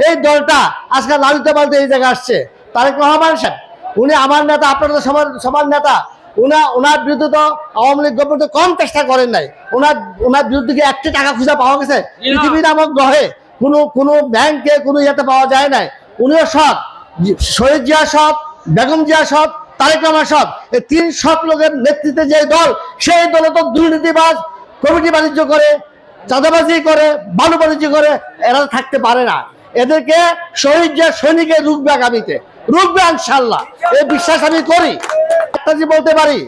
এই দলটা আজকে লালিত পালিত এই জায়গায় আসছে। তারেক রহমান সাহেব উনি আমার নেতা, আপনারা তো সবার নেতা। ওনার বিরুদ্ধে তো আওয়ামী লীগ গভর্নমেন্ট কম চেষ্টা করেন নাই। ওনার বিরুদ্ধে কি একটি টাকা খুঁজে পাওয়া গেছে? পৃথিবী নামক গ্রহে কোনো ব্যাংকে কোনো ইয়েতে পাওয়া যায় নাই। উনিও সৎ, শহীদ জিয়া সৎ, বেগম জিয়া সৎ, তারেক রহমান সৎ। এই 3 সৎ লোকের নেতৃত্বে যে দল, সেই দলে তো দুর্নীতিবাজ, কমিটি বাণিজ্য করে, চাঁদাবাজি করে, বালু বাণিজ্য করে, এরা থাকতে পারে না। এদেরকে শহীদ জিয়া সৈনিকে রুখবে, আগামীতে রুখবে ইনশাআল্লাহ, এই বিশ্বাস আমি করি। একটা যে বলতে পারি,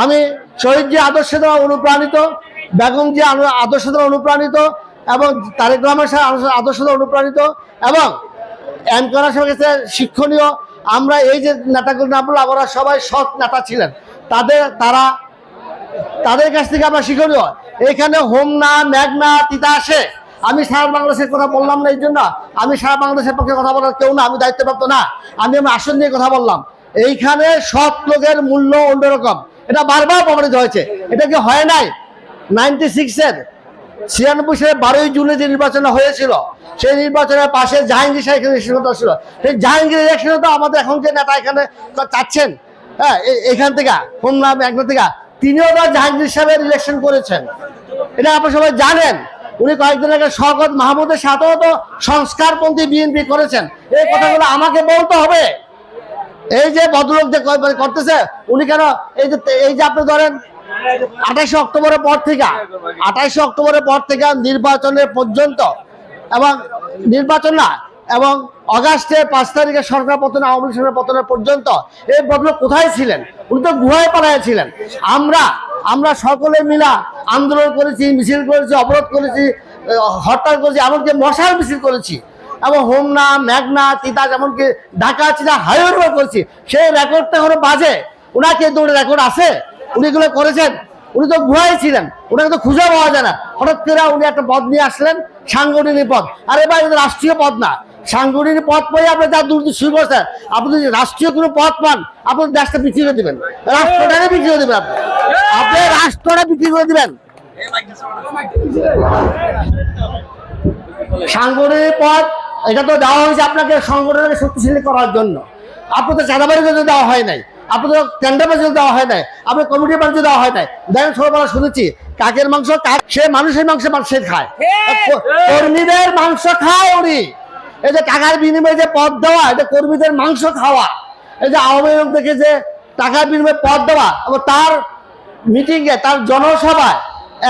আমি শহীদ জিয়া আদর্শ দ্বারা অনুপ্রাণিত, বেগম জিয়া আদর্শ দ্বারা অনুপ্রাণিত, এবং তারেক রহমান সাহেব আদর্শ দ্বারা অনুপ্রাণিত, এবং এমকার সাহেবের কাছে শিক্ষণীয়। আমরা এই যে নেতাগুলো নাম বললাম, আমরা সবাই সৎ নেতা ছিলেন। তাদের কাছ থেকে আমরা শিক্ষণীয়। এখানে হোমনা, মেঘনা, তিতা আসে। আমি সারা বাংলাদেশের কথা বললাম না, এই জন্য আমি সারা বাংলাদেশের পক্ষে কথা বলার কেউ না, আমি দায়িত্বপ্রাপ্ত না। আমি আমার আসন নিয়ে কথা বললাম। এইখানে সৎ লোকের মূল্য অন্যরকম, এটা বারবার প্রমাণিত হয়েছে। এটা কি হয় নাই 96-এর 96 সালে 12ই জুনে যে নির্বাচন হয়েছিল, সেই নির্বাচনের পাশে জাহাঙ্গীর সাহেব ইলেকশন ছিল। সেই জাহাঙ্গীর ইলেকশনে তো আমাদের এখন যে নেতা এখানে চাচ্ছেন, হ্যাঁ, এখান থেকে হোমনা, মেঘনা থেকে, তিনিও তো জাহাঙ্গীর সাহেবের ইলেকশন করেছেন। এটা আপনারা সবাই জানেন। উনি কয়েকদিন আগে শওকত মাহমুদের সাথেও তো সংস্কারপন্থী বিএনপি করেছেন। এই কথাগুলো আমাকে বলতে হবে। এই যে ভদ্রলোক যে করতেছে, উনি কেন এই যে আপনি ধরেন 28 অক্টোবরের পর থেকে নির্বাচনের পর্যন্ত, এবং নির্বাচন না, এবং অগাস্টের 5 তারিখে সরকার পতন, আওয়ামী লীগ সরকার পতনের পর্যন্ত এই ভদ্রলোক কোথায় ছিলেন? উনি তো গুহায় পালাইয়াছিলেন। আমরা সকলে মিলা আন্দোলন করেছি, মিছিল করেছি, অবরোধ করেছি, হরতাল করেছি, এমনকি মশাল মিছিল করেছি, এবং হোমনা, মেঘনা, তিতাস, এমনকি ঢাকা চিনা হাইওয়ে করেছি। সেই রেকর্ডটা হলো বাজে। ওনাকে দৌড়ে রেকর্ড আছে? উনি এগুলো করেছেন? উনি তো গুহায় ছিলেন, ওনাকে তো খুঁজে পাওয়া যায় না। হঠাৎ করে উনি একটা পদ নিয়ে আসলেন, সাংগঠনিক পদ। আরে ভাই, রাষ্ট্রীয় পদ না, সাংগঠনিক পদ পেয়ে আপনি যা দুর্নীতি শুরু করছেন। আপনি যদি রাষ্ট্রীয় কোনো পদ পান, আপনি দেশটা বিক্রি করে দিবেন, রাষ্ট্রটাকে বিক্রি করে দিবেন, আপনি রাষ্ট্রটা বিক্রি করে দিবেন। সাংগঠনিক পদ এটা তো দেওয়া হয়েছে আপনাকে সংগঠনকে শক্তিশালী করার জন্য। আপনি তো চাঁদাবাজির জন্য দেওয়া হয় নাই, আপনি তো টেন্ডারবাজির জন্য দেওয়া হয় নাই, আপনি কমিটি বাণিজ্য দেওয়া হয় নাই। দেখেন, ছোটবেলা শুনেছি কাকের মাংস, সে মানুষের মাংস মানুষের খায়, কর্মীদের মাংস খায় উনি। এই যে টাকার বিনিময়ে যে পদ দেওয়া, এটা কর্মীদের মাংস খাওয়া। এই যে আওয়ামী লীগ থেকে যে টাকার বিনিময়ে পদ দেওয়া, এবং তার মিটিংয়ে, তার জনসভায়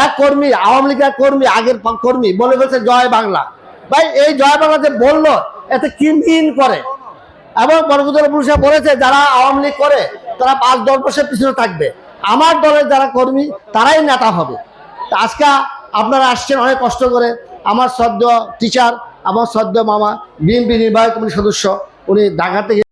এক কর্মী, আওয়ামী লীগের কর্মী, আগের কর্মী বলে বলছে জয় বাংলা। ভাই, এই জয় বাংলা যে বললো, এতে কি মিন করে? এবং বরকতুল্লাহ পুরুষরা বলেছে, যারা আওয়ামী লীগ করে তারা 5-10 বছর পিছনে থাকবে, আমার দলের যারা কর্মী তারাই নেতা হবে। আজকে আপনারা আসছেন অনেক কষ্ট করে। আমার শ্রদ্ধেয় টিচার, আমার শ্রদ্ধেয় মামা, বিএনপি নির্বাহী কমিটির সদস্য, উনি ঢাকা থেকে